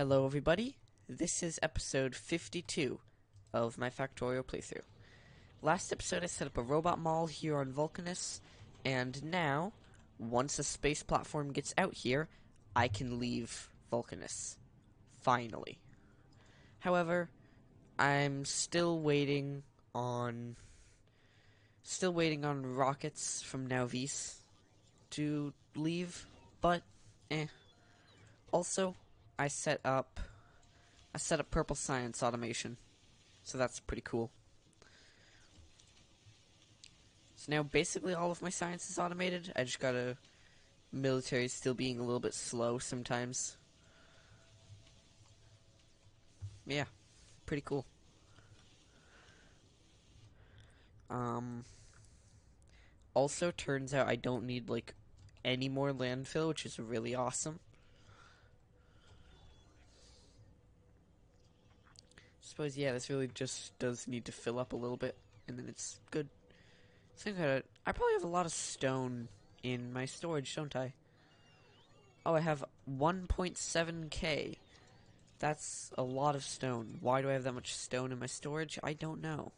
Hello everybody, this is episode 52 of my Factorio playthrough. Last episode I set up a robot mall here on Vulcanus, and now, once a space platform gets out here, I can leave Vulcanus. Finally. However, I'm still waiting on rockets from Nauvis to leave, but Also, I set up purple science automation, so that's pretty cool. So now basically all of my science is automated. I just gotta military still being a little bit slow sometimes. Yeah, pretty cool. Also turns out I don't need like any more landfill, which is really awesome. Suppose yeah, this really just does need to fill up a little bit, and then it's good. Think about it. I probably have a lot of stone in my storage, don't I? Oh, I have 1.7k. That's a lot of stone. Why do I have that much stone in my storage? I don't know.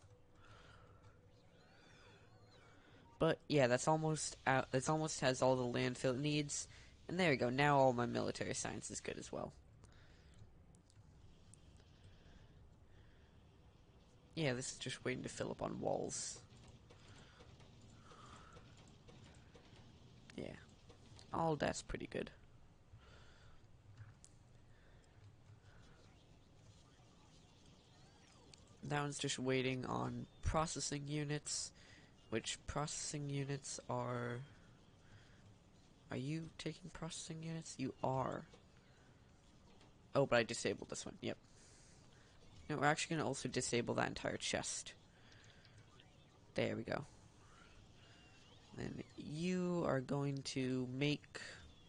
But yeah, that's almost out. That's almost has all the landfill it needs. And there we go. Now all my military science is good as well. Yeah, this is just waiting to fill up on walls. Yeah. All that's pretty good. That one's just waiting on processing units. Which processing units are... Are you taking processing units? You are. Oh, but I disabled this one. Yep. No, we're actually going to also disable that entire chest. There we go. Then you are going to make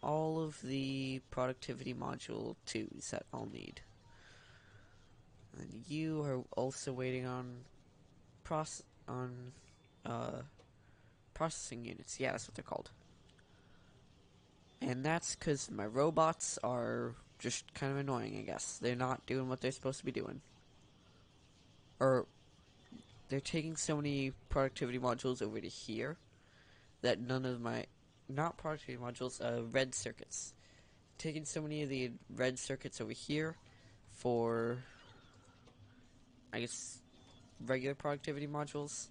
all of the productivity module 2s that I'll need. And you are also waiting on processing units. Yeah, that's what they're called. And that's because my robots are just kind of annoying, I guess. They're not doing what they're supposed to be doing. Or, they're taking so many productivity modules over to here that none of my, not productivity modules, red circuits. Taking so many of the red circuits over here for, I guess, regular productivity modules,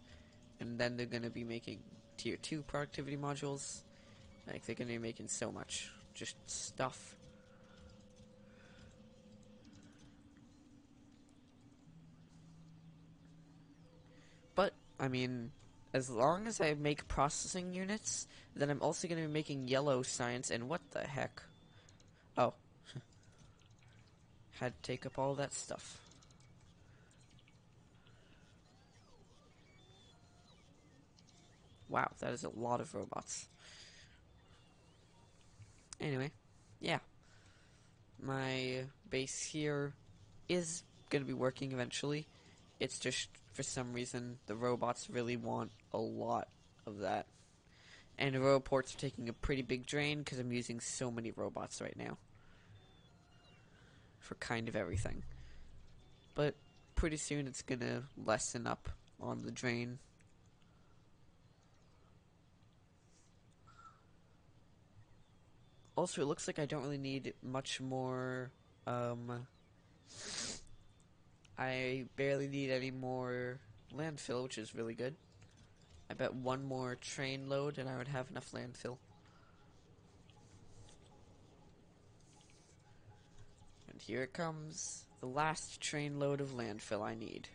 and then they're going to be making tier 2 productivity modules. Like, they're going to be making so much just stuff. But, I mean, as long as I make processing units, then I'm also going to be making yellow science, and what the heck? Oh. Had to take up all that stuff. Wow, that is a lot of robots. Anyway, yeah. My base here is going to be working eventually. It's just, for some reason, the robots really want a lot of that. And the roboports are taking a pretty big drain because I'm using so many robots right now. For kind of everything. But pretty soon it's going to lessen up on the drain. Also, it looks like I don't really need much more, I barely need any more landfill, which is really good. I bet one more train load and I would have enough landfill. And here it comes, the last train load of landfill I need.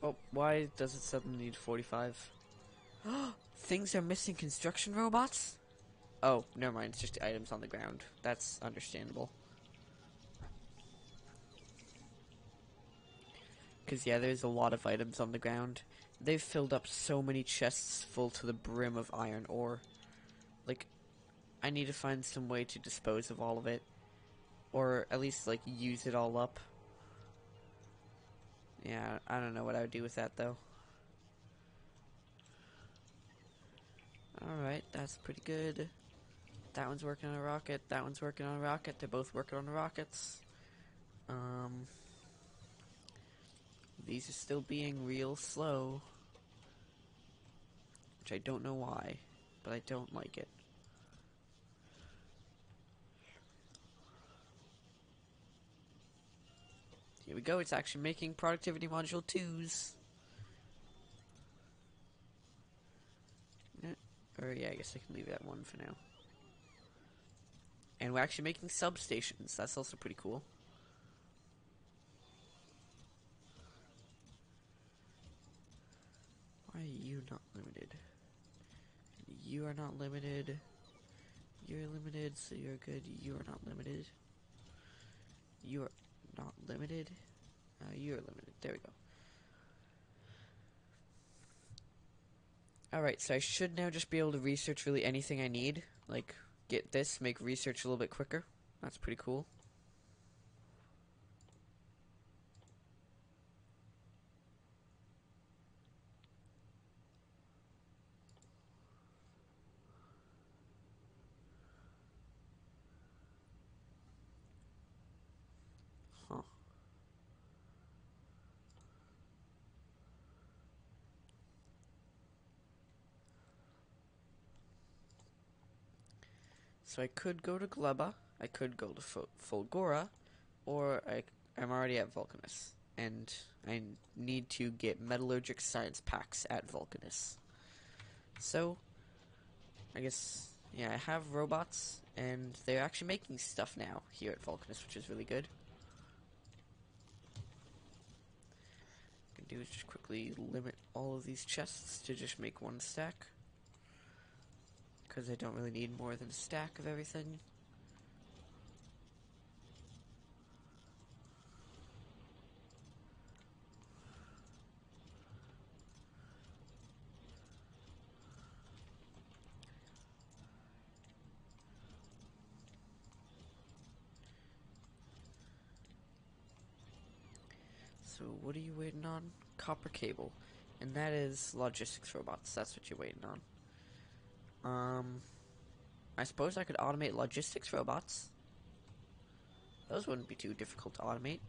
Oh, why does it suddenly need 45? Things are missing construction robots? Oh, never mind, it's just items on the ground. That's understandable. Because, yeah, there's a lot of items on the ground. They've filled up so many chests full to the brim of iron ore. Like, I need to find some way to dispose of all of it. Or at least, like, use it all up. Yeah, I don't know what I would do with that, though. Alright, that's pretty good. That one's working on a rocket. That one's working on a rocket. They're both working on the rockets. These are still being real slow. Which I don't know why. But I don't like it. Here we go. It's actually making productivity module 2s. Or yeah, I guess I can leave that one for now. And we're actually making substations. That's also pretty cool. Why are you not limited? You are not limited. You're limited, so you're good. You are not limited. You are not limited. You're limited. There we go. Alright, so I should now just be able to research really anything I need. Like, get this, make research a little bit quicker. That's pretty cool. Huh. So I could go to Gleba, I could go to Fulgora, or I'm already at Vulcanus. And I need to get metallurgic science packs at Vulcanus. So, I guess, yeah, I have robots, and they're actually making stuff now here at Vulcanus, which is really good. What I can do is just quickly limit all of these chests to just make one stack. Because I don't really need more than a stack of everything. So what are you waiting on? Copper cable. And that is logistics robots. That's what you're waiting on. I suppose I could automate logistics robots. Those wouldn't be too difficult to automate.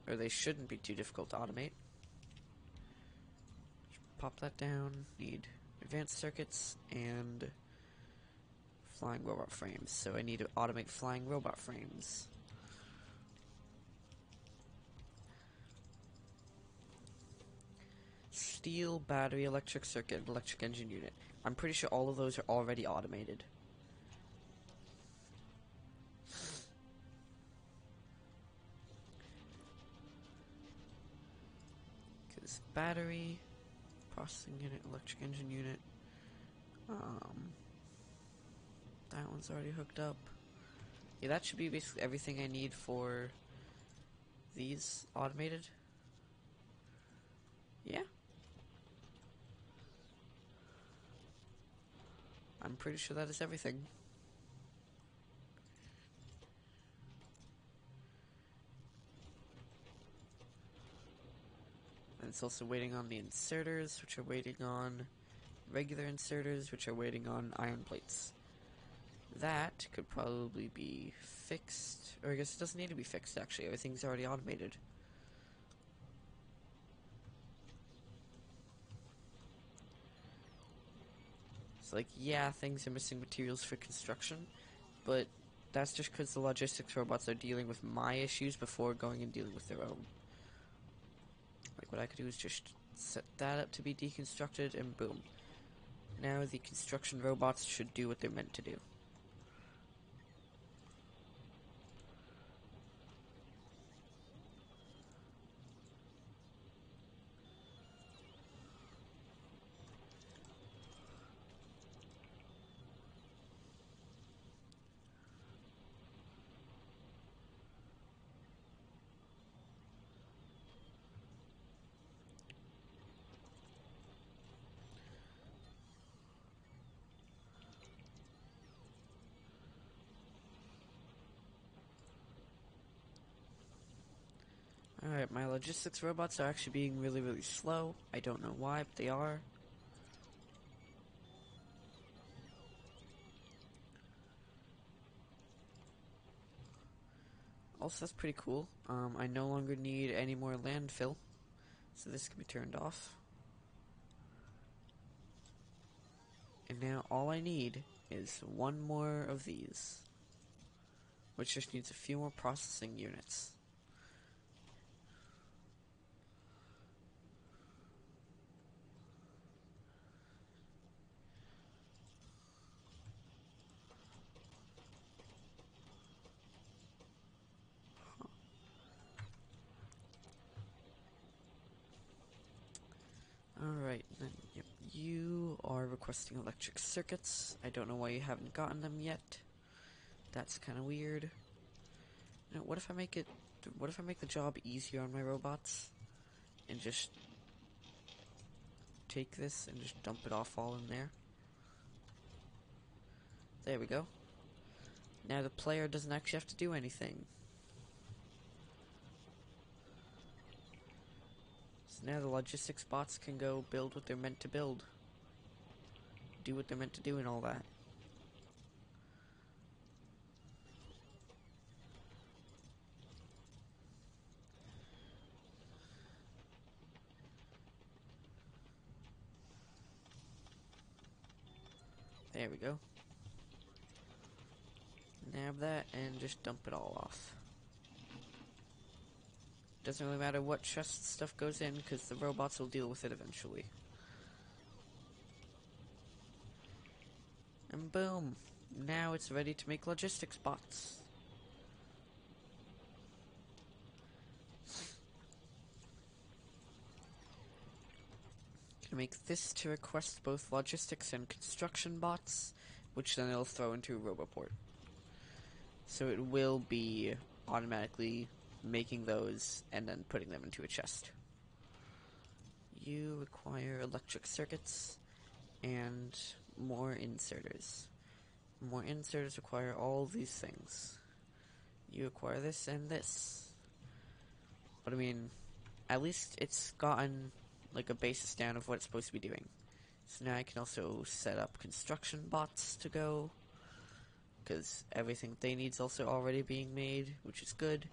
Or they shouldn't be too difficult to automate. Just pop that down. Need advanced circuits and flying robot frames. So I need to automate flying robot frames. Steel, battery, electric circuit, electric engine unit. I'm pretty sure all of those are already automated. Because battery, processing unit, electric engine unit. That one's already hooked up. Yeah, that should be basically everything I need for these automated. Yeah. I'm pretty sure that is everything. And it's also waiting on the inserters, which are waiting on regular inserters, which are waiting on iron plates. That could probably be fixed. Or I guess it doesn't need to be fixed, actually. Everything's already automated. It's like, yeah, things are missing materials for construction, but that's just because the logistics robots are dealing with my issues before going and dealing with their own. Like, what I could do is just set that up to be deconstructed, and boom. Now the construction robots should do what they're meant to do. Alright, my logistics robots are actually being really, really slow. I don't know why, but they are. Also, that's pretty cool. I no longer need any more landfill, so this can be turned off. And now all I need is one more of these, which just needs a few more processing units. Alright, then, yep, you are requesting electric circuits. I don't know why you haven't gotten them yet. That's kind of weird. Now, what if I make the job easier on my robots? And just take this and just dump it off all in there? There we go. Now the player doesn't actually have to do anything. So now the logistics bots can go build what they're meant to build. Do what they're meant to do and all that. There we go. Nab that and just dump it all off. Doesn't really matter what chest stuff goes in, because the robots will deal with it eventually. And boom! Now it's ready to make logistics bots. Gonna make this to request both logistics and construction bots, which then it'll throw into a Roboport. So it will be automatically making those and then putting them into a chest. You require electric circuits and more inserters. More inserters require all these things. You acquire this and this. But I mean, at least it's gotten like a basis down of what it's supposed to be doing. So now I can also set up construction bots to go, because everything they need is also already being made, which is good.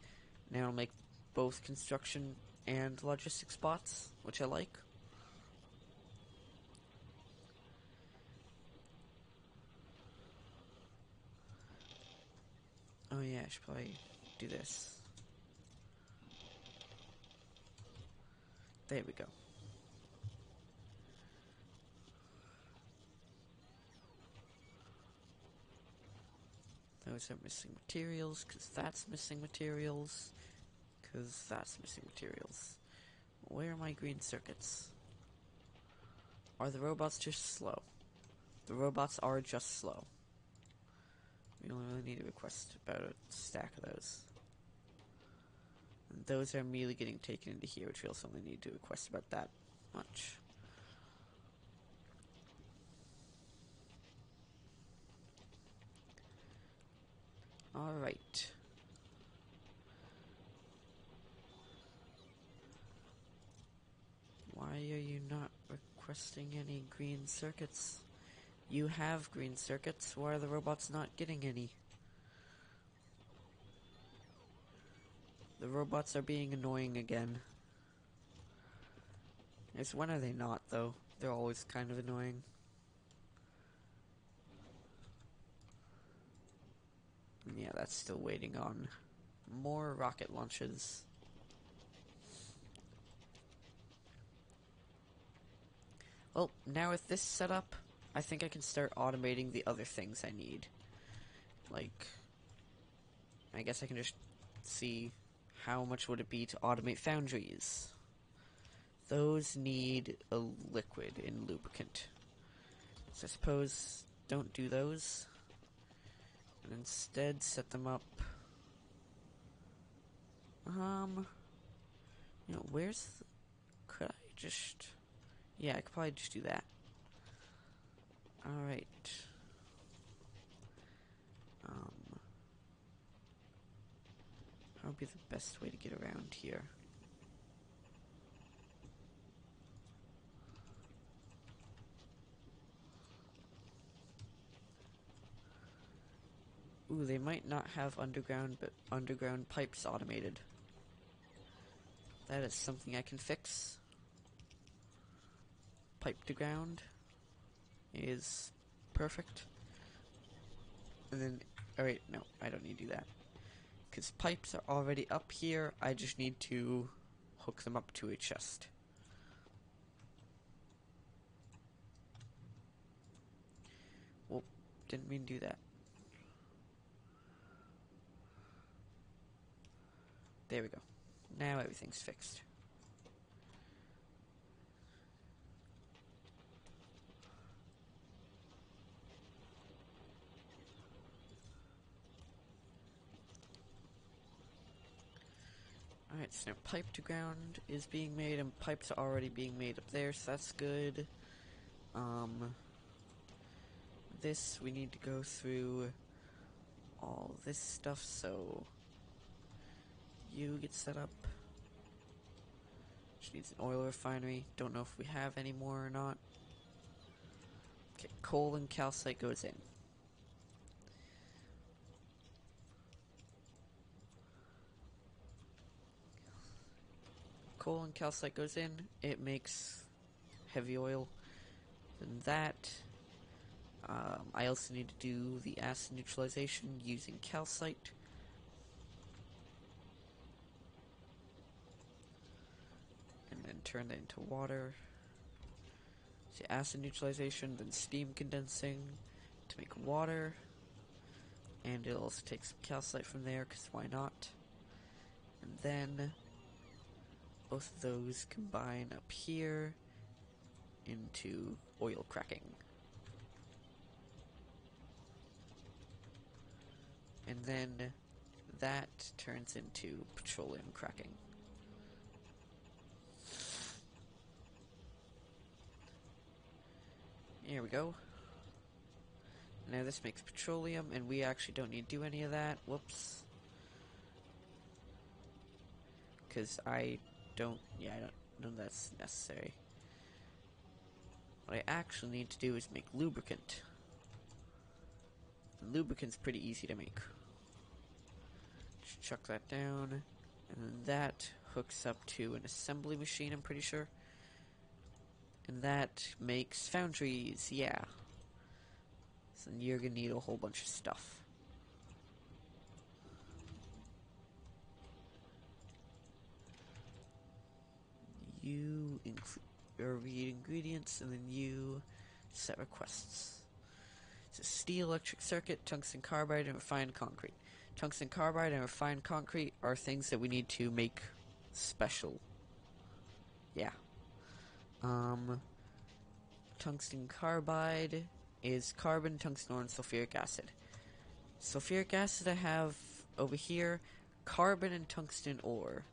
Now I'll make both construction and logistics bots, which I like. Oh yeah, I should probably do this. There we go. Those are missing materials, because that's missing materials, because that's missing materials. Where are my green circuits? Are the robots just slow? The robots are just slow. We only really need to request about a stack of those. And those are immediately getting taken into here, which we also only need to request about that much. Alright. Why are you not requesting any green circuits? You have green circuits, why are the robots not getting any? The robots are being annoying again. It's when are they not, though? They're always kind of annoying. Yeah, that's still waiting on more rocket launches. Well, now with this setup, I think I can start automating the other things I need. Like, I guess I can just see how much would it be to automate foundries. Those need a liquid in lubricant. So I suppose don't do those. And instead set them up. You know, could I just... Yeah, I could probably just do that. Alright. How would be the best way to get around here? Ooh, they might not have underground pipes automated. That is something I can fix. Pipe to ground is perfect. And then, alright, no, I don't need to do that. Because pipes are already up here, I just need to hook them up to a chest. Well, didn't mean to do that. There we go. Now everything's fixed. Alright, so now pipe to ground is being made, and pipes are already being made up there, so that's good. This, we need to go through all this stuff, so you get set up. Which needs an oil refinery. Don't know if we have any more or not. Okay, coal and calcite goes in. Coal and calcite goes in. It makes heavy oil. Then that. I also need to do the acid neutralization using calcite. And then turn that into water. So acid neutralization, then steam condensing to make water. And it'll also take some calcite from there, because why not? And then both of those combine up here into oil cracking. And then that turns into petroleum cracking. Here we go. Now this makes petroleum, and we actually don't need to do any of that. Whoops. Because I don't know that's necessary. What I actually need to do is make lubricant. And lubricant's pretty easy to make. Just chuck that down, and then that hooks up to an assembly machine, I'm pretty sure. And that makes foundries, yeah. So you're gonna need a whole bunch of stuff. You read ingredients, and then you set requests. So steel, electric circuit, tungsten carbide, and refined concrete. Tungsten carbide and refined concrete are things that we need to make special. Yeah. Tungsten carbide is carbon, tungsten ore, and sulfuric acid. Sulfuric acid I have over here. Carbon and tungsten ore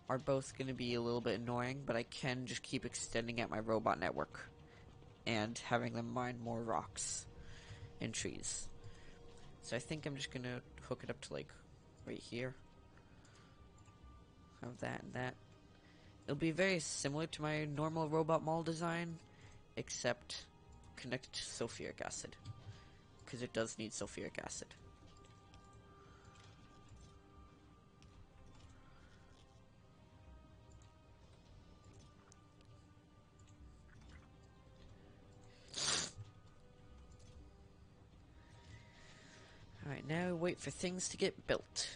are both going to be a little bit annoying, but I can just keep extending out my robot network and having them mine more rocks and trees. So I think I'm just going to hook it up to, like, right here. Have that and that. It'll be very similar to my normal robot mall design, except connected to sulfuric acid, because it does need sulfuric acid. Alright, now wait for things to get built.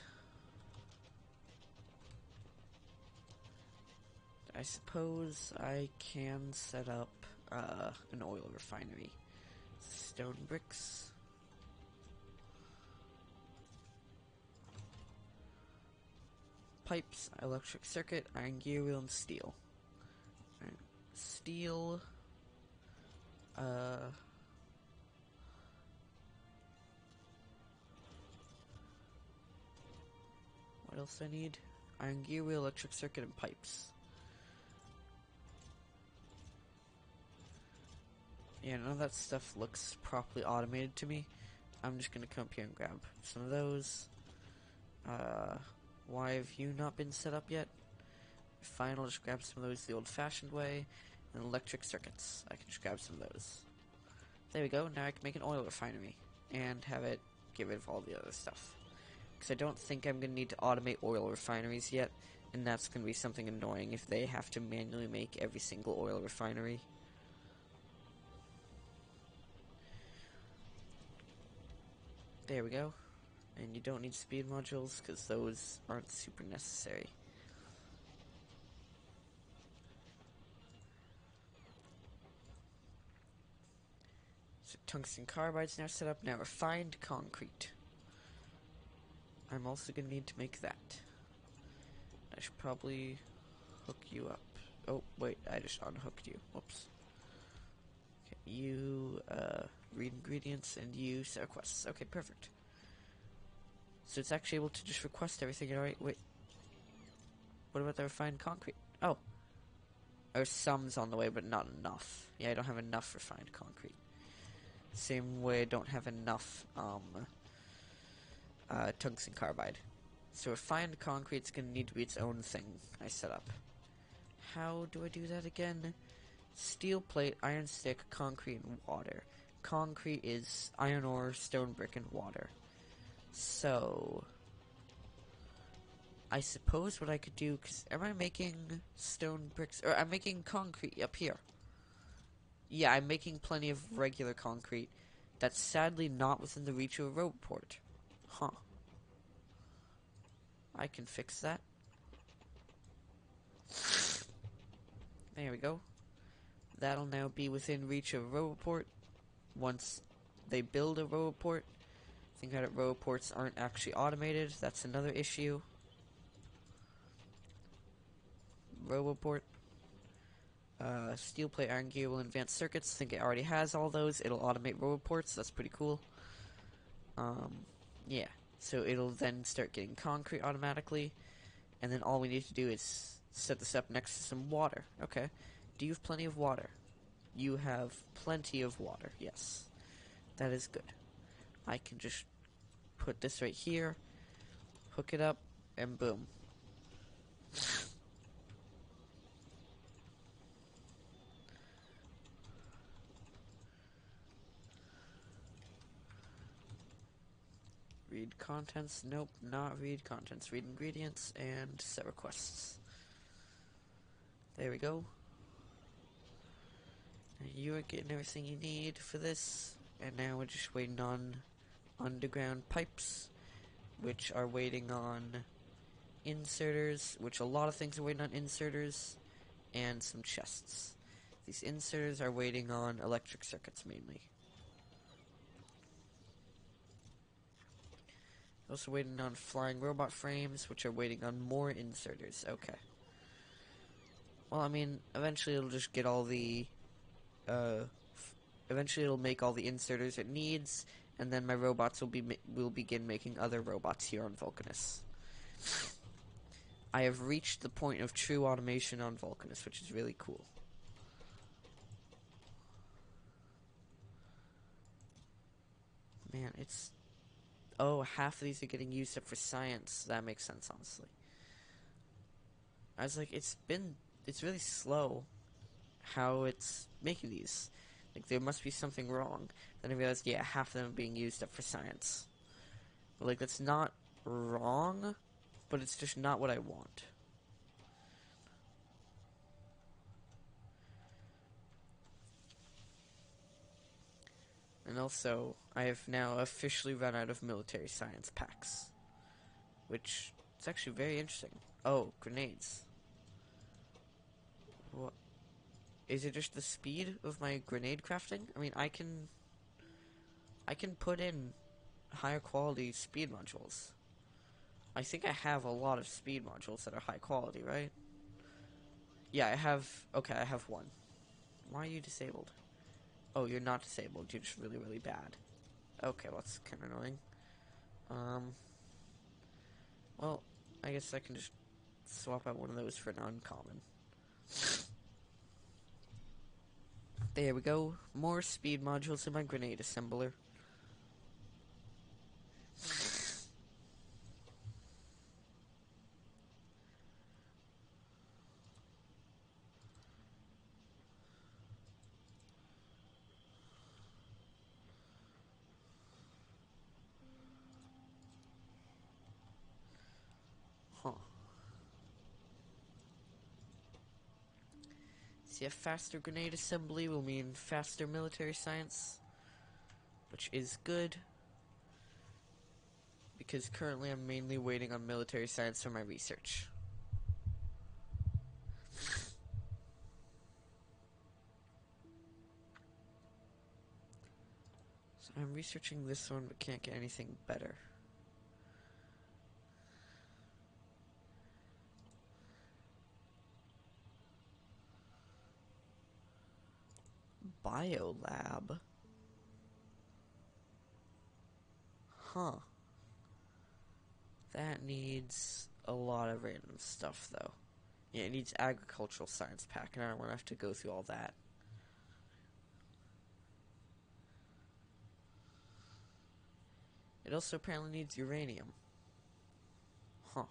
I suppose I can set up an oil refinery. Stone bricks. Pipes, electric circuit, iron gear wheel, and steel. Right. Steel. What else I need? Iron gear wheel, electric circuit, and pipes. Yeah, none of that stuff looks properly automated to me. I'm just gonna come up here and grab some of those. Why have you not been set up yet? Fine, I'll just grab some of those the old-fashioned way. And electric circuits. I can just grab some of those. There we go, now I can make an oil refinery. And have it get rid of all the other stuff. Because I don't think I'm going to need to automate oil refineries yet, and that's going to be something annoying if they have to manually make every single oil refinery. There we go. And you don't need speed modules, because those aren't super necessary. So tungsten carbide's now set up. Now refined concrete. I'm also going to need to make that. I should probably hook you up. Oh, wait, I just unhooked you. Whoops. Okay, you, read ingredients, and you set requests. Okay, perfect. So it's actually able to just request everything. Alright, wait. What about the refined concrete? Oh. There's some's on the way, but not enough. Yeah, I don't have enough refined concrete. Same way I don't have enough, tungsten carbide. So refined concrete's gonna need to be its own thing I set up. How do I do that again? Steel plate, iron stick, concrete, and water. Concrete is iron ore, stone brick, and water. So I suppose what I could do, because am I making stone bricks, or I'm making concrete up here. Yeah, I'm making plenty of regular concrete. That's sadly not within the reach of a roboport. Huh. I can fix that. There we go. That'll now be within reach of a roboport once they build a roboport. I think that roboports aren't actually automated. That's another issue. Roboport. Steel plate, iron cable, and advanced circuits. I think it already has all those. It'll automate roboports. That's pretty cool. Yeah. So it'll then start getting concrete automatically. And then all we need to do is set this up next to some water. Okay. Do you have plenty of water? You have plenty of water. Yes. That is good. I can just put this right here, hook it up, and boom. Read contents. Nope, not read contents. Read ingredients and set requests. There we go. You are getting everything you need for this. And now we're just waiting on underground pipes, which are waiting on inserters, which a lot of things are waiting on inserters, and some chests. These inserters are waiting on electric circuits mainly. Also waiting on flying robot frames, which are waiting on more inserters. Okay. Well, I mean, eventually it'll just get all the, eventually it'll make all the inserters it needs, and then my robots will begin making other robots here on Vulcanus. I have reached the point of true automation on Vulcanus, which is really cool. Man, it's... Oh, half of these are getting used up for science. That makes sense, honestly. I was like, it's really slow how it's making these. Like, there must be something wrong. Then I realized, yeah, half of them are being used up for science. But, like, that's not wrong, but it's just not what I want. And also, I have now officially run out of military science packs. Which is actually very interesting. Oh, grenades. What? Is it just the speed of my grenade crafting? I mean, I can put in higher quality speed modules. I think I have a lot of speed modules that are high quality, right? Yeah, I have... Okay, I have one. Why are you disabled? Oh, you're not disabled. You're just really, really bad. Okay, well, that's kind of annoying. Well, I guess I can just swap out one of those for an uncommon. There we go. More speed modules in my grenade assembler. So yeah, faster grenade assembly will mean faster military science, which is good, because currently I'm mainly waiting on military science for my research. So I'm researching this one, but can't get anything better. Biolab? Huh. That needs a lot of random stuff, though. Yeah, it needs agricultural science pack, and I don't want to have to go through all that. It also apparently needs uranium. Huh.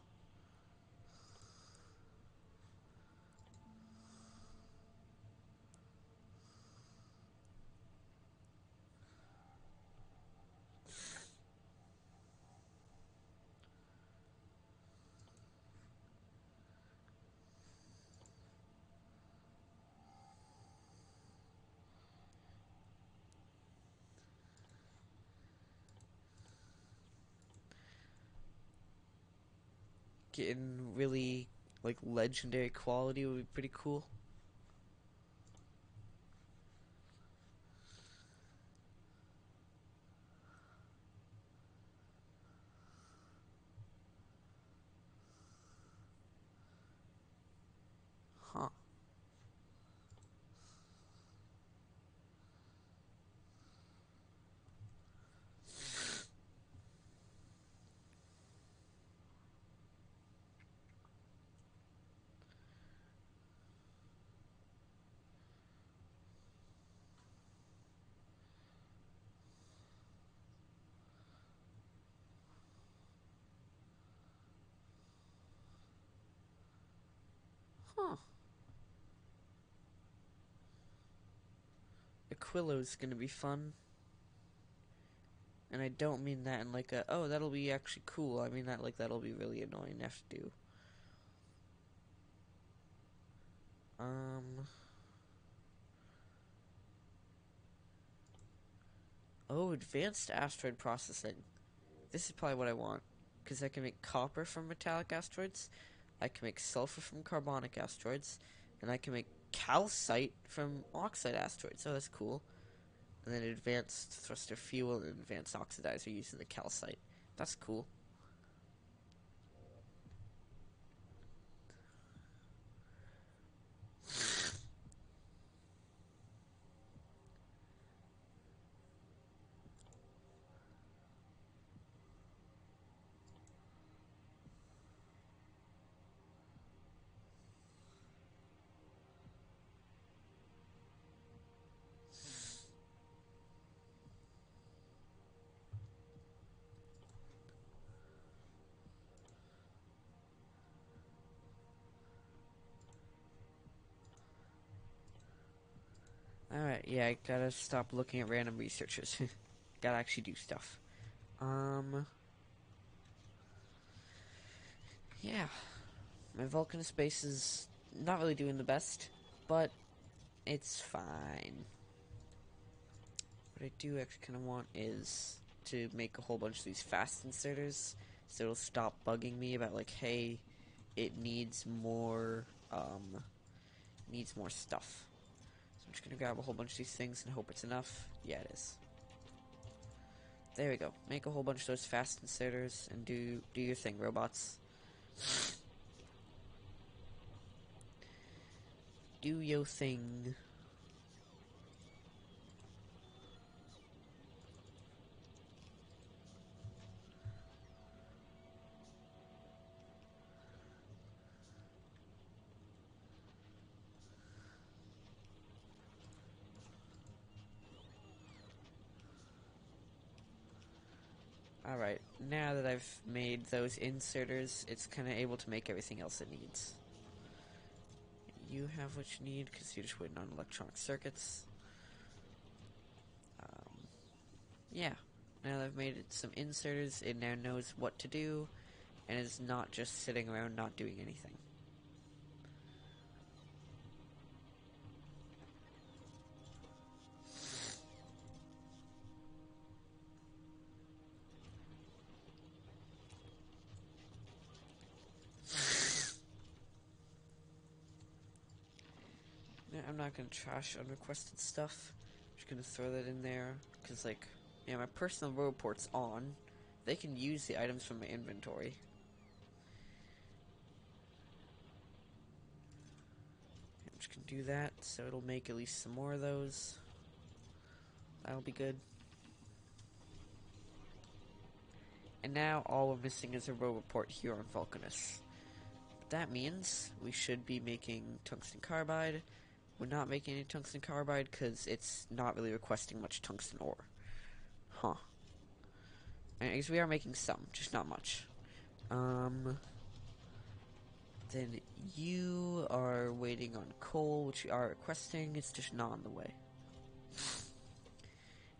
Getting really, like, legendary quality would be pretty cool. Huh. Huh. Aquillo's gonna be fun. And I don't mean that in like a, oh, that'll be actually cool. I mean that like that'll be really annoying to have to do. Um. Oh, advanced asteroid processing. This is probably what I want. Because I can make copper from metallic asteroids, I can make sulfur from carbonic asteroids, and I can make calcite from oxide asteroids. Oh, that's cool. And then advanced thruster fuel and advanced oxidizer using the calcite. That's cool. Alright, yeah, I gotta stop looking at random researchers. Gotta actually do stuff. Yeah. My vulcanus base is not really doing the best, but it's fine. What I do actually kind of want is to make a whole bunch of these fast inserters, so it'll stop bugging me about like, hey, it needs more stuff. So I'm just gonna grab a whole bunch of these things and hope it's enough. Yeah, it is. There we go. Make a whole bunch of those fast inserters and do your thing, robots. Do your thing. Alright, now that I've made those inserters, it's kind of able to make everything else it needs. You have what you need, because you're just waiting on electronic circuits. Yeah, now that I've made it some inserters, it now knows what to do, and is not just sitting around not doing anything. I'm not gonna trash unrequested stuff. I'm just gonna throw that in there, because, like, yeah, my personal roboport's on. They can use the items from my inventory. I'm just gonna do that, so it'll make at least some more of those. That'll be good. And now all we're missing is a roboport here on Vulcanus. That means we should be making tungsten carbide. We're not making any tungsten carbide because it's not really requesting much tungsten ore. Huh. And I guess we are making some, just not much. Then you are waiting on coal, which you are requesting. It's just not on the way.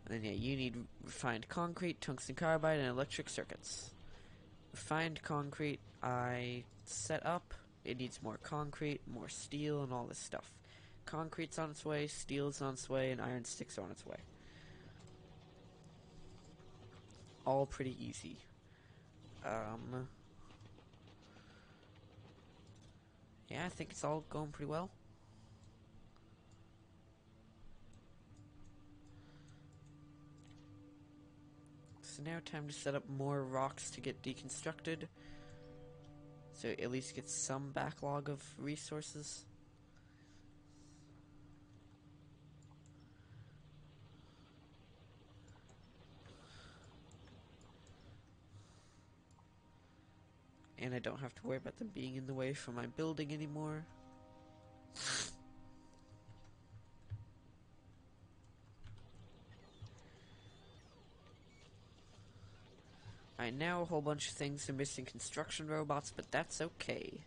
And then, yeah, you need refined concrete, tungsten carbide, and electric circuits. Refined concrete, I set up. It needs more concrete, more steel, and all this stuff. Concrete's on its way, steel's on its way, and iron sticks are on its way. All pretty easy. Yeah, I think it's all going pretty well. So now time to set up more rocks to get deconstructed. So at least get some backlog of resources. And I don't have to worry about them being in the way for my building anymore. Alright, now a whole bunch of things are missing construction robots, but that's okay.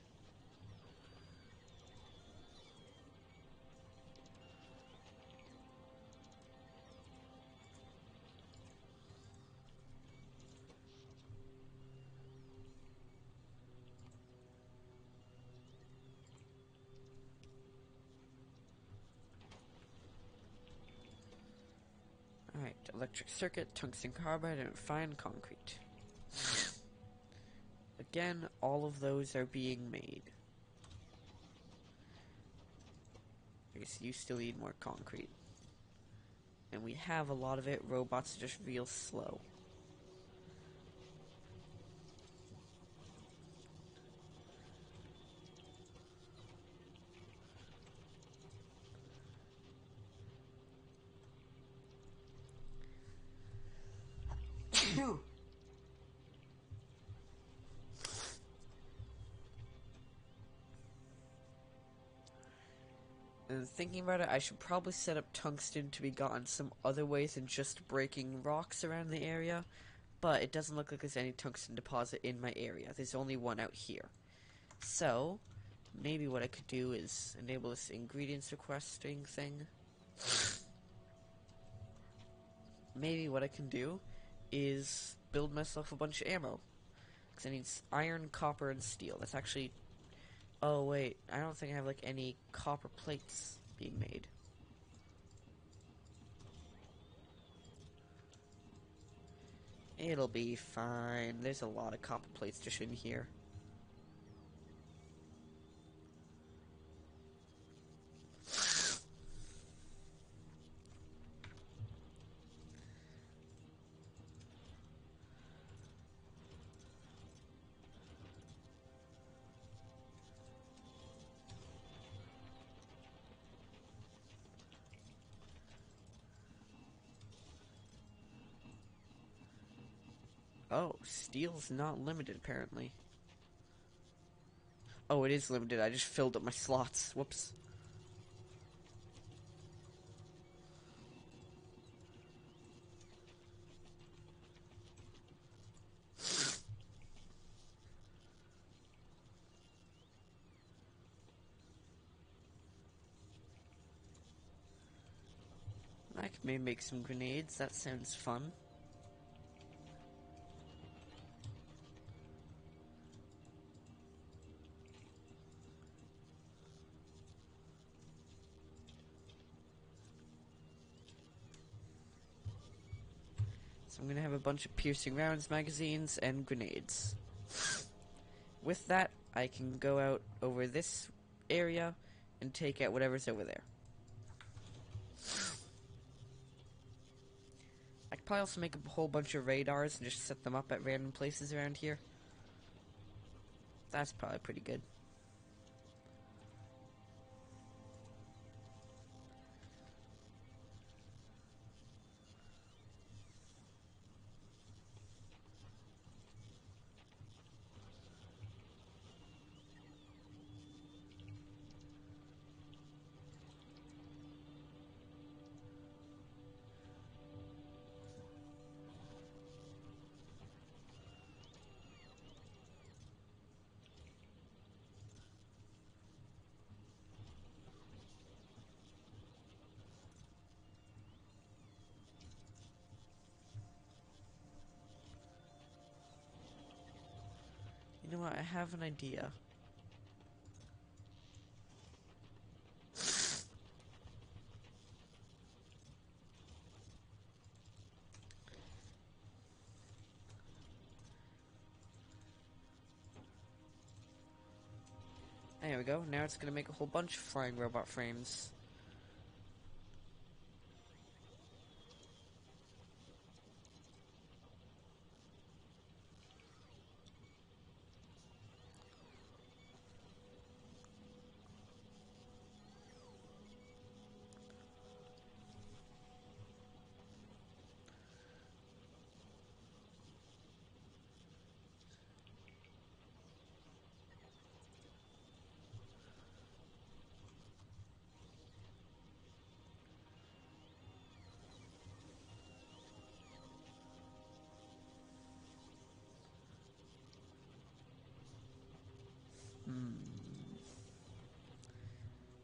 Alright, electric circuit, tungsten carbide, and refined concrete. Again, all of those are being made. I guess you still need more concrete. And we have a lot of it, robots are just real slow. And thinking about it, I should probably set up tungsten to be gotten some other ways than just breaking rocks around the area. But it doesn't look like there's any tungsten deposit in my area. There's only one out here. So, maybe what I could do is enable this ingredients requesting thing. Maybe what I can do is build myself a bunch of ammo. Because I need iron, copper, and steel. That's actually... Oh, wait. I don't think I have, like, any copper plates being made. It'll be fine. There's a lot of copper plates just in here. Oh, steel's not limited, apparently. Oh, it is limited. I just filled up my slots. Whoops. I may make some grenades. That sounds fun. So I'm gonna have a bunch of piercing rounds, magazines, and grenades. With that, I can go out over this area and take out whatever's over there. I could probably also make a whole bunch of radars and just set them up at random places around here. That's probably pretty good. You know what? I have an idea. There we go. Now it's going to make a whole bunch of flying robot frames.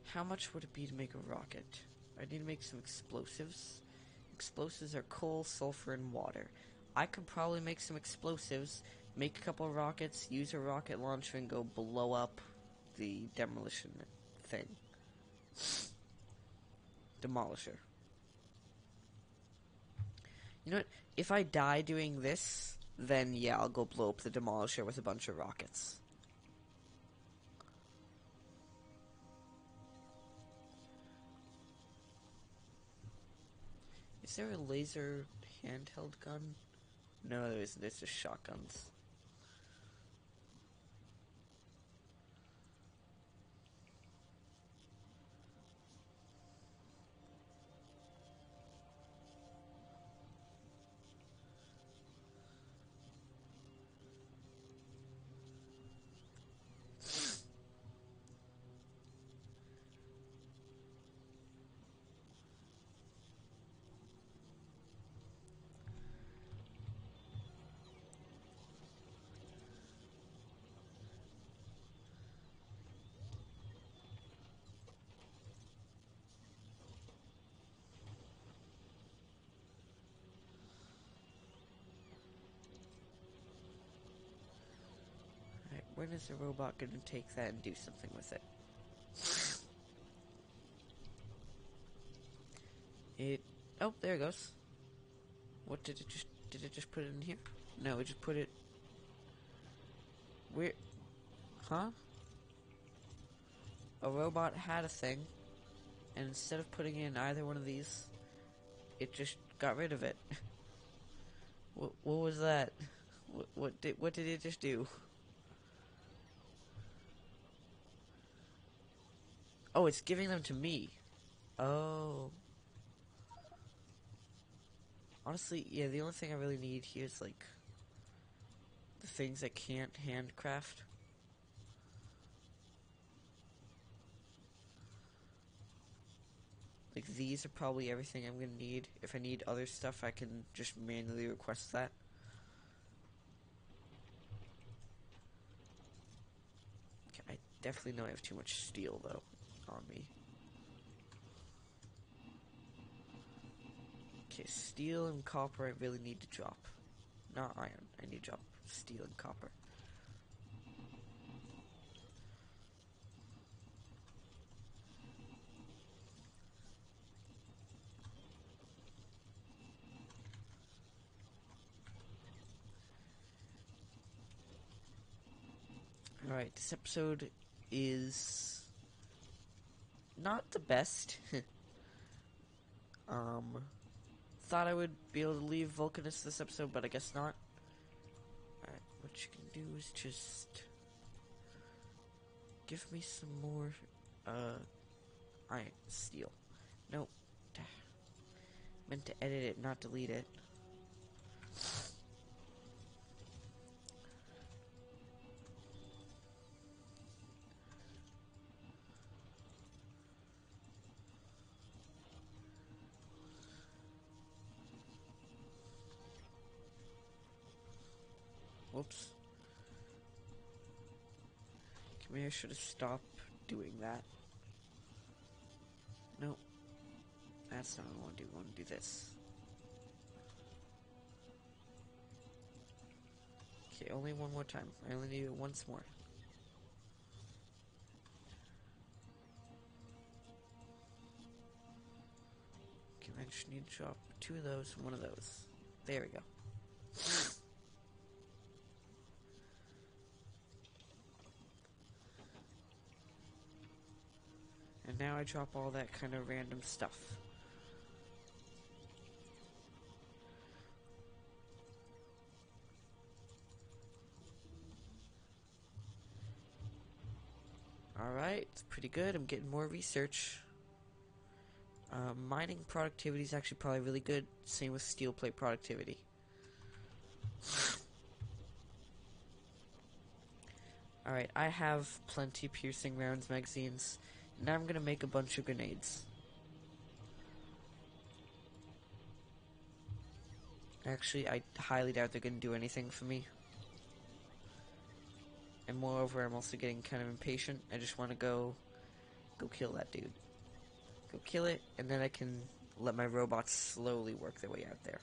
How much would it be to make a rocket? I need to make some explosives. Explosives are coal, sulfur, and water. I could probably make some explosives, make a couple of rockets, use a rocket launcher, and go blow up the demolition thing. Demolisher. You know what? If I die doing this, then yeah, I'll go blow up the demolisher with a bunch of rockets. Is there a laser handheld gun? No, there isn't. There's just shotguns. Alright, when is the robot gonna take that and do something with it? It... Oh, there it goes. What did it just... Did it just put it in here? No, it just put it... Where... Huh? A robot had a thing, and instead of putting in either one of these, it just got rid of it. What was that? What did it just do? Oh, it's giving them to me. Oh. Honestly, yeah, the only thing I really need here is, like, the things I can't handcraft. Like, these are probably everything I'm gonna need. If I need other stuff, I can just manually request that. Okay, I definitely know I have too much steel, though, on me. Okay, steel and copper I really need to drop. Not iron. I need to drop steel and copper. Alright, this episode is not the best. thought I would be able to leave Vulcanus this episode, but I guess not. Alright, what you can do is just give me some more iron steel. Nope. Meant to edit it, not delete it. Whoops. Maybe I should have stopped doing that. Nope. That's not what I want to do. I want to do this. Okay, only one more time. I only need it once more. Okay, I just need to drop 2 of those and 1 of those. There we go. And now I drop all that kind of random stuff. Alright, it's pretty good. I'm getting more research. Mining productivity is actually probably really good. Same with steel plate productivity. Alright, I have plenty piercing rounds magazines. Now I'm gonna make a bunch of grenades. Actually, I highly doubt they're gonna do anything for me. And moreover, I'm also getting kind of impatient. I just want to go kill that dude. Go kill it, and then I can let my robots slowly work their way out there.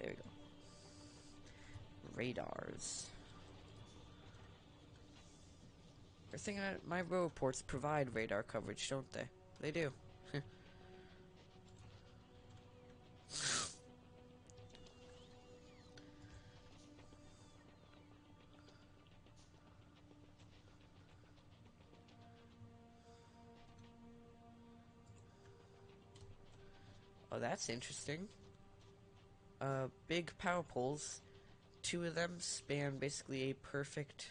There we go. Radars. Everything my reports provide radar coverage, don't they? They do. Oh, that's interesting. Big power poles. 2 of them span basically a perfect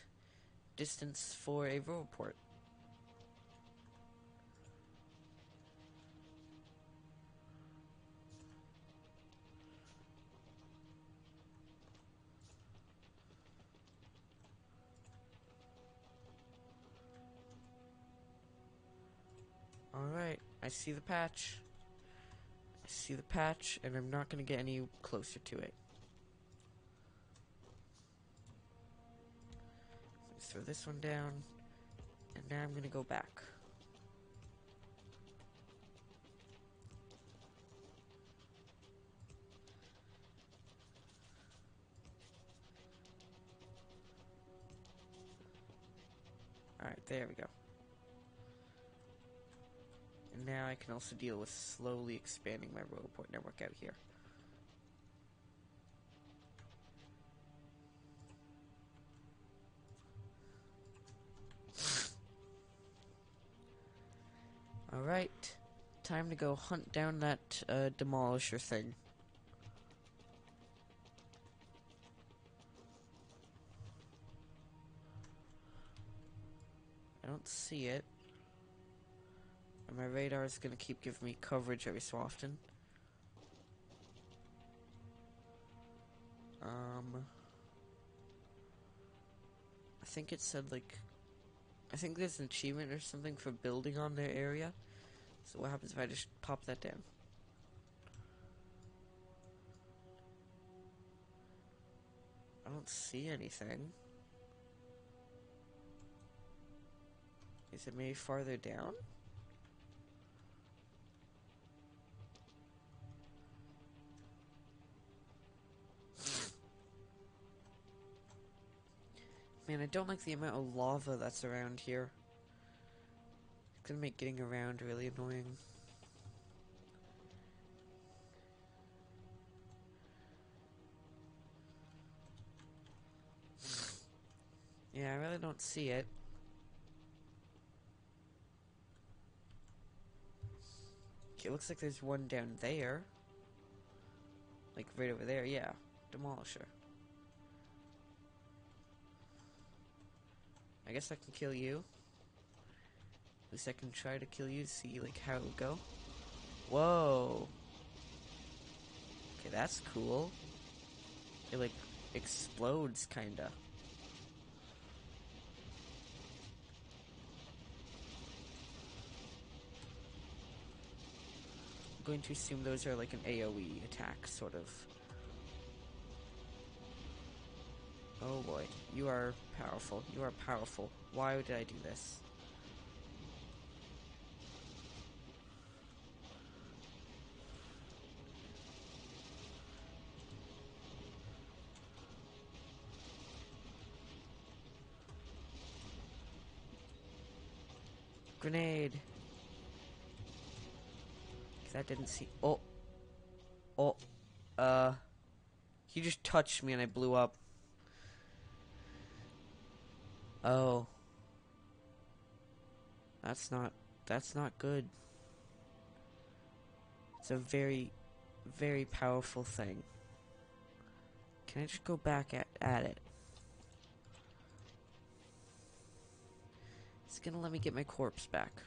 distance for a roboport. Alright, I see the patch. I see the patch, and I'm not going to get any closer to it. Let's throw this one down, and now I'm going to go back. Alright, there we go. And now I can also deal with slowly expanding my roboport network out here. Alright, time to go hunt down that demolisher thing. I don't see it. And my radar is going to keep giving me coverage every so often. I think it said, like, I think there's an achievement or something for building on their area. So what happens if I just pop that down? I don't see anything. Is it maybe farther down? Man, I don't like the amount of lava that's around here. It's gonna make getting around really annoying. Yeah, I really don't see it. Okay, looks like there's one down there. Like right over there, yeah. Demolisher. I guess I can kill you. At least I can try to kill you to see like how it would go. Whoa. Okay, that's cool. It like explodes kinda. I'm going to assume those are like an AoE attack, sort of. Oh boy, you are powerful. You are powerful. Why did I do this? Grenade! That didn't see. Oh. Oh. He just touched me and I blew up. Oh. That's not good. It's a very, very powerful thing. Can I just go back at it? It's gonna let me get my corpse back.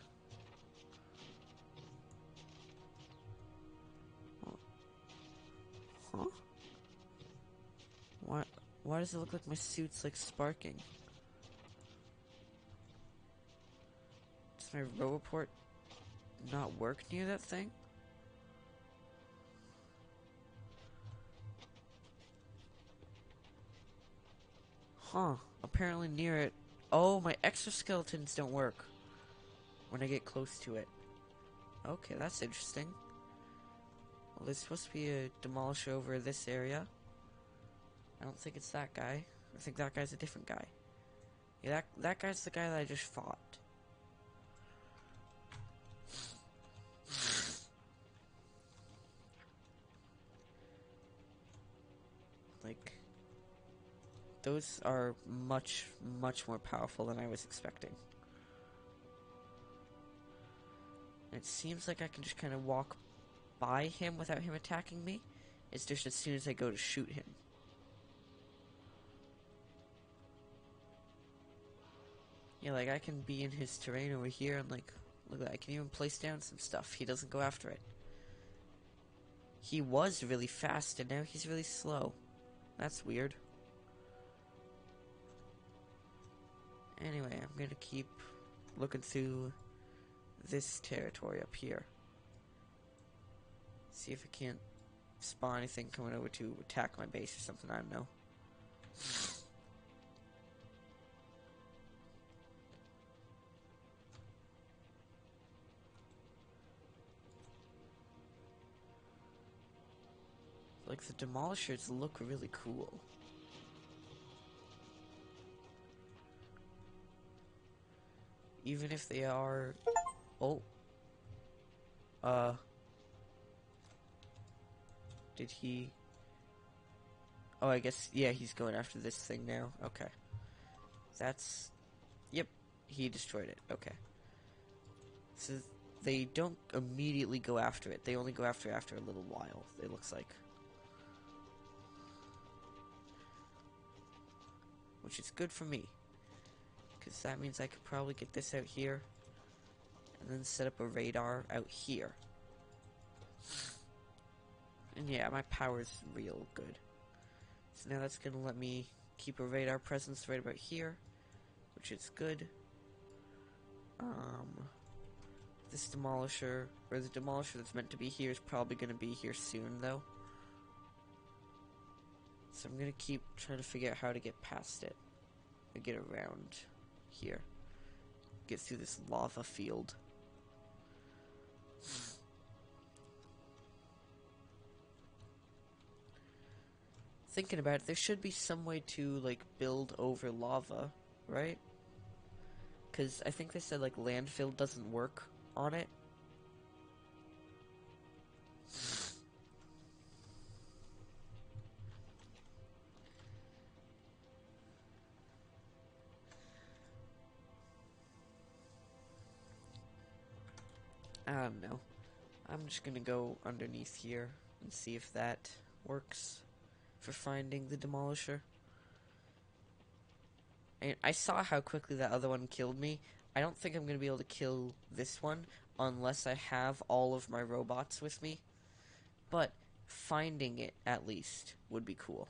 Huh? Why does it look like my suit's like sparking? Does my row port not work near that thing? Huh. Apparently near it. Oh, my exoskeletons don't work when I get close to it. Okay, that's interesting. Well, there's supposed to be a demolisher over this area. I don't think it's that guy. I think that guy's a different guy. Yeah, that guy's the guy that I just fought. Like, those are much, much more powerful than I was expecting. And it seems like I can just kind of walk by him without him attacking me. It's just as soon as I go to shoot him. Yeah, like I can be in his terrain over here and like, look at that, I can even place down some stuff. He doesn't go after it. He was really fast and now he's really slow. That's weird. Anyway, I'm gonna keep looking through this territory up here. See if I can't spawn anything coming over to attack my base or something, I don't know. Like, the demolishers look really cool. Even if they are... Oh. Did he... Oh, I guess, yeah, he's going after this thing now. Okay. That's... Yep, he destroyed it. Okay. So, they don't immediately go after it. They only go after it after a little while, it looks like. Which is good for me. Because that means I could probably get this out here. And then set up a radar out here. And yeah, my power's real good. So now that's gonna let me keep a radar presence right about here. Which is good. This demolisher, or the demolisher that's meant to be here is probably gonna be here soon though. So I'm gonna keep trying to figure out how to get past it. Or get around here. Get through this lava field. Thinking about it, there should be some way to, like, build over lava, right? Because I think they said, like, landfill doesn't work on it. I don't know. I'm just gonna go underneath here and see if that works for finding the demolisher. And I saw how quickly that other one killed me. I don't think I'm gonna be able to kill this one unless I have all of my robots with me. But finding it, at least, would be cool.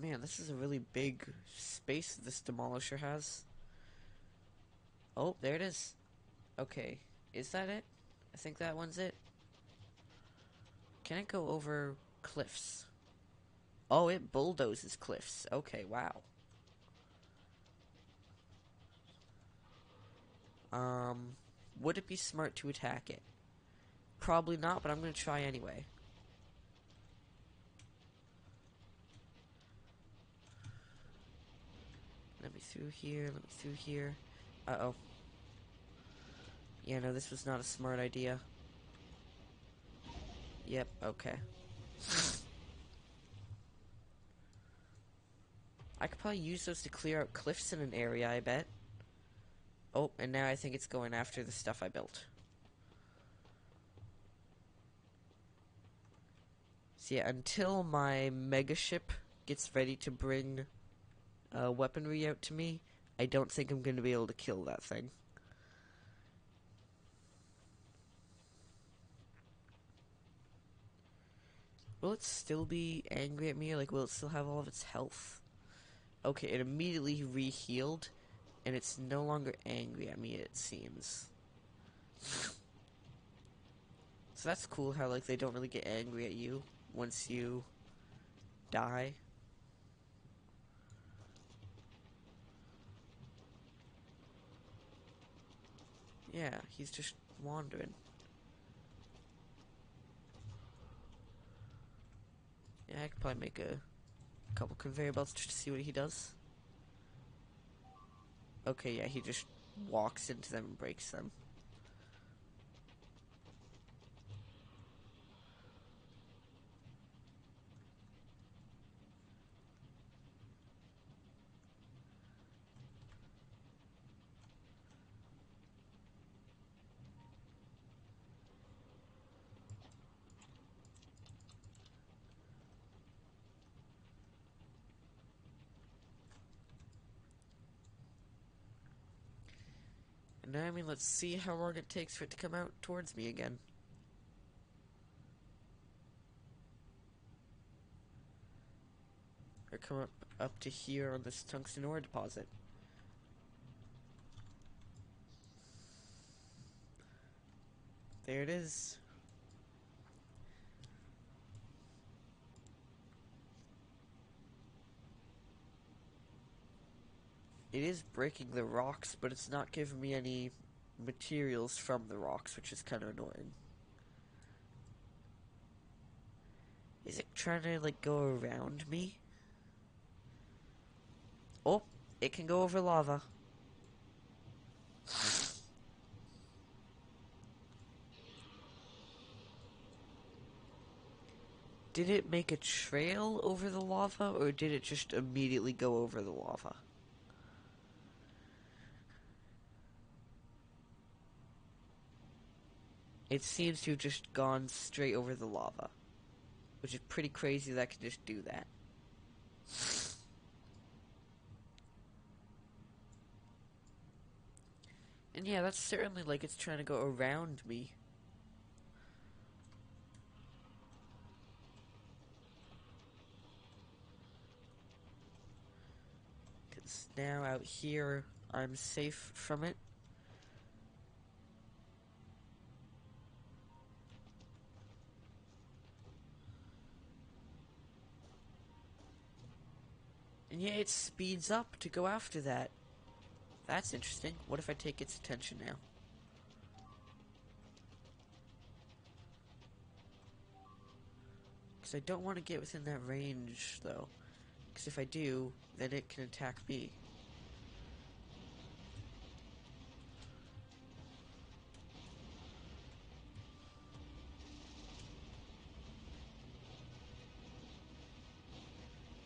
Man, this is a really big space this demolisher has. Oh, there it is. Okay, is that it? I think that one's it. Can it go over cliffs? Oh, it bulldozes cliffs. Okay, wow. Um, would it be smart to attack it? Probably not, but I'm gonna try anyway. Let me through here, let me through here. Uh-oh. Yeah, no, this was not a smart idea. Yep, okay. I could probably use those to clear out cliffs in an area, I bet. Oh, and now I think it's going after the stuff I built. So yeah, until my mega ship gets ready to bring weaponry out to me, I don't think I'm going to be able to kill that thing. Will it still be angry at me? Like, will it still have all of its health? Okay, it immediately re-healed, and it's no longer angry at me, it seems. So that's cool how, like, they don't really get angry at you once you die. Yeah, he's just wandering. Yeah, I could probably make a couple conveyor belts just to see what he does. Okay, yeah, he just walks into them and breaks them. And now, I mean, let's see how long it takes for it to come out towards me again. Or come up to here on this tungsten ore deposit. There it is. It is breaking the rocks, but it's not giving me any materials from the rocks, which is kind of annoying. Is it trying to, like, go around me? Oh, it can go over lava. Did it make a trail over the lava, or did it just immediately go over the lava? It seems to have just gone straight over the lava, which is pretty crazy that I can just do that. And yeah, that's certainly like it's trying to go around me. Because now out here, I'm safe from it. And yeah, it speeds up to go after that. That's interesting. What if I take its attention now? Because I don't want to get within that range, though. Because if I do, then it can attack me.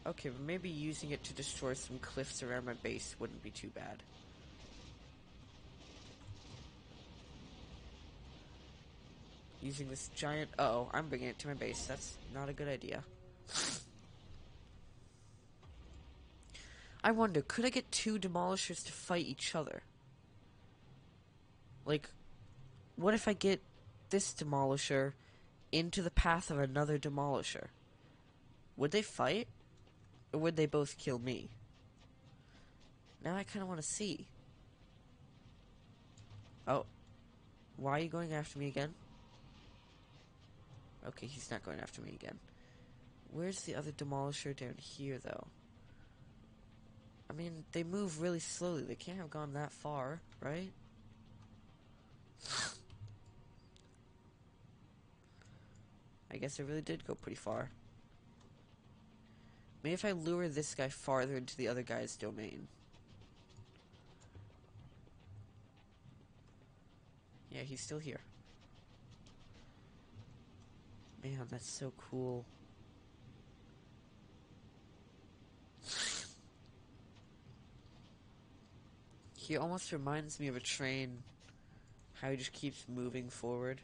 Okay, but maybe using it to destroy some cliffs around my base wouldn't be too bad. Using this giant... Uh-oh, I'm bringing it to my base. That's not a good idea. I wonder, could I get two demolishers to fight each other? Like, what if I get this demolisher into the path of another demolisher? Would they fight? Or would they both kill me? Now I kind of want to see. Oh, why are you going after me again? Okay, he's not going after me again. Where's the other demolisher down here, though? I mean, they move really slowly. They can't have gone that far, right? I guess it really did go pretty far. Maybe if I lure this guy farther into the other guy's domain. Yeah, he's still here. Man, that's so cool. He almost reminds me of a train. How he just keeps moving forward.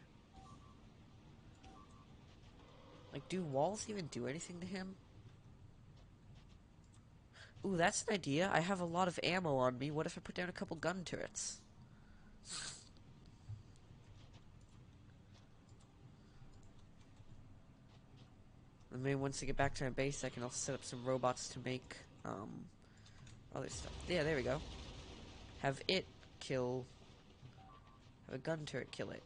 Like, do walls even do anything to him? Ooh, that's an idea. I have a lot of ammo on me. What if I put down a couple gun turrets? And maybe once I get back to my base, I can also set up some robots to make, other stuff. Yeah, there we go. Have it kill... Have a gun turret kill it.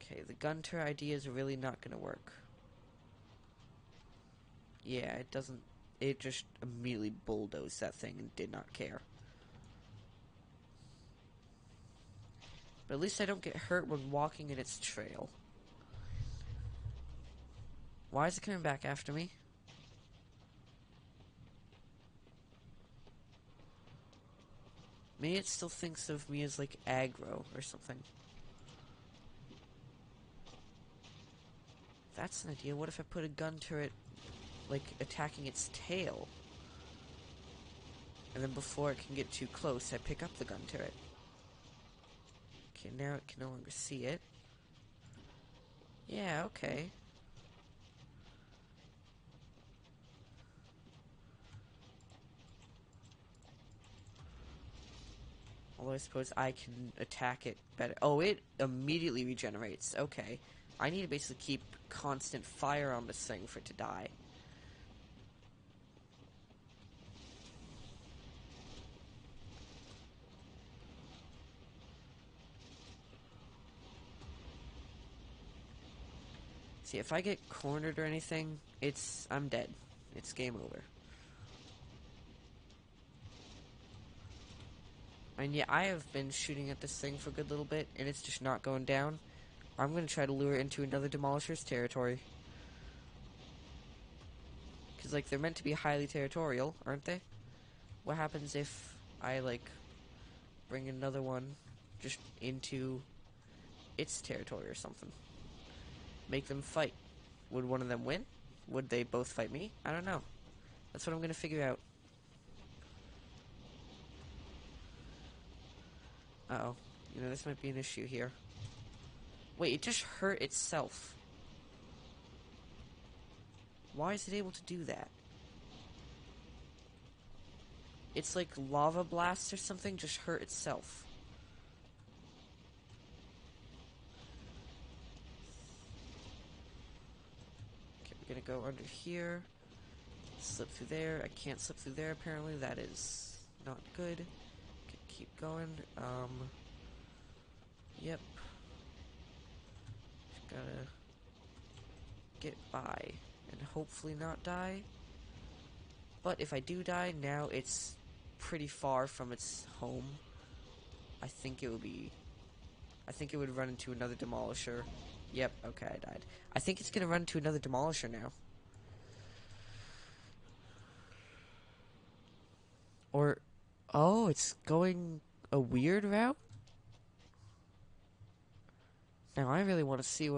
Okay, the gun turret idea is really not gonna work. Yeah, it doesn't... It just immediately bulldozed that thing and did not care. But at least I don't get hurt when walking in its trail. Why is it coming back after me? Maybe it still thinks of me as, like, aggro or something. That's an idea. What if I put a gun turret, like, attacking its tail? And then before it can get too close, I pick up the gun turret. Okay, now it can no longer see it. Yeah, okay. Although I suppose I can attack it better. Oh, it immediately regenerates. Okay. I need to basically keep constant fire on this thing for it to die. See, if I get cornered or anything, I'm dead. It's game over. And yeah, I have been shooting at this thing for a good little bit, and it's just not going down. I'm gonna try to lure it into another demolisher's territory. Because, like, they're meant to be highly territorial, aren't they? What happens if I, like, bring another one just into its territory or something? Make them fight. Would one of them win? Would they both fight me? I don't know. That's what I'm gonna figure out. Uh-oh. You know, this might be an issue here. Wait, it just hurt itself. Why is it able to do that? It's like lava blast or something just hurt itself. Okay, we're gonna go under here. Slip through there. I can't slip through there apparently. That is not good. Okay, keep going. Yep. Just gotta get by and hopefully not die. But if I do die, now it's pretty far from its home. I think it would run into another demolisher. Yep, okay, I died. I think it's gonna run into another demolisher now. Or, oh, it's going a weird route? Now I really want to see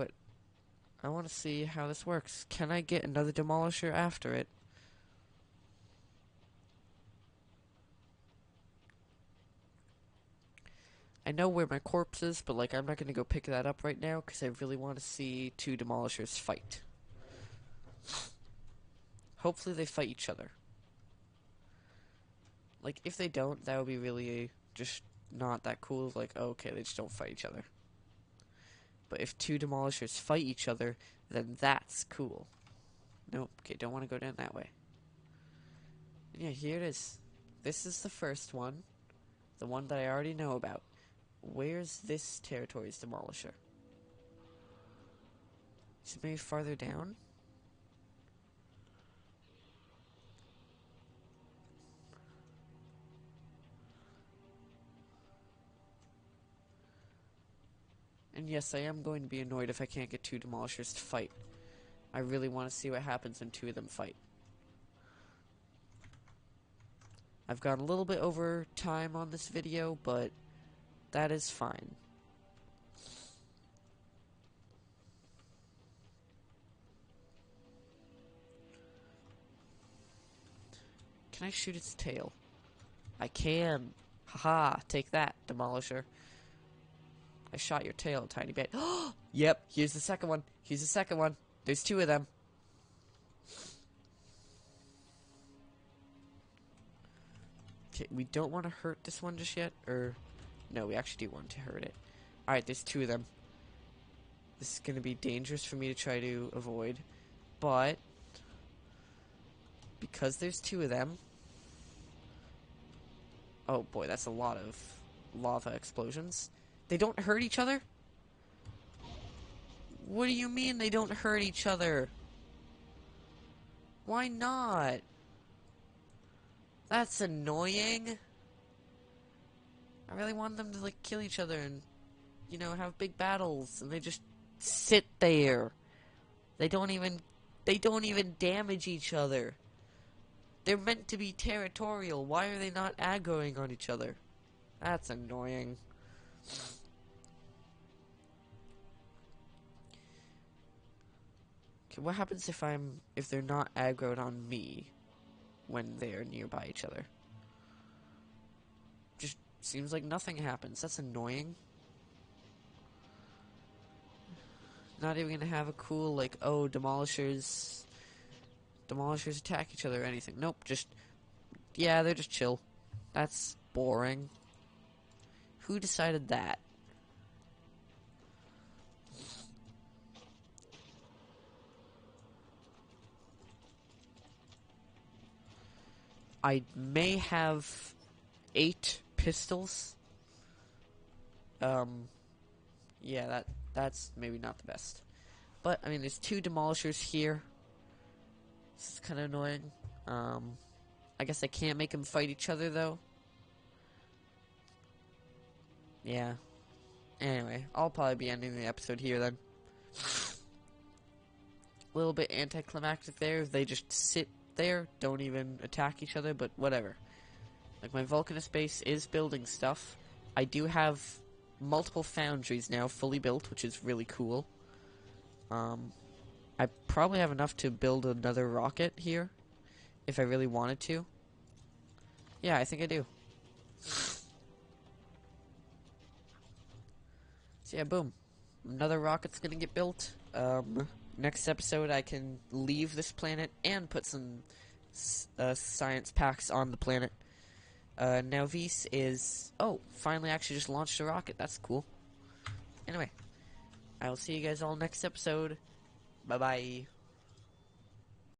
I want to see how this works. Can I get another demolisher after it? I know where my corpse is, but like I'm not gonna go pick that up right now because I really want to see two demolishers fight. Hopefully they fight each other. Like if they don't, that would be really just not that cool. Like oh, okay, they just don't fight each other. But if two demolishers fight each other, then that's cool. Nope. Okay, don't want to go down that way. And yeah, here it is. This is the first one. The one that I already know about. Where's this territory's demolisher? Is it maybe farther down? And yes, I am going to be annoyed if I can't get two demolishers to fight. I really want to see what happens when two of them fight. I've gone a little bit over time on this video, but that is fine. Can I shoot its tail? I can. Haha, take that, demolisher. I shot your tail a tiny bit. Yep, here's the second one. Here's the second one. There's two of them. Okay, we don't want to hurt this one just yet, or no, we actually do want to hurt it. Alright, there's two of them. This is going to be dangerous for me to try to avoid, but because there's two of them, oh boy, that's a lot of lava explosions. They don't hurt each other? What do you mean they don't hurt each other? Why not? That's annoying. I really want them to like kill each other and, you know, have big battles, and they just sit there. They don't even damage each other. They're meant to be territorial. Why are they not aggroing on each other? That's annoying. Okay, what happens if they're not aggroed on me when they're nearby each other? Just seems like nothing happens. That's annoying. Not even gonna have a cool like, oh, demolishers attack each other or anything. Nope, just yeah, they're just chill. That's boring. Who decided that? I may have 8 pistols. Yeah, that's maybe not the best. But I mean, there's 2 demolishers here. This is kind of annoying. I guess I can't make them fight each other though. Yeah. Anyway, I'll probably be ending the episode here then. A little bit anticlimactic there. They just sit there, don't even attack each other, but whatever. Like, my vulcanus base is building stuff. I do have multiple foundries now fully built, which is really cool. I probably have enough to build another rocket here, if I really wanted to. Yeah, I think I do. So yeah, boom. Another rocket's gonna get built. Next episode I can leave this planet and put some science packs on the planet. Now Vise is... oh, finally actually just launched a rocket. That's cool. Anyway, I will see you guys all next episode. Bye-bye.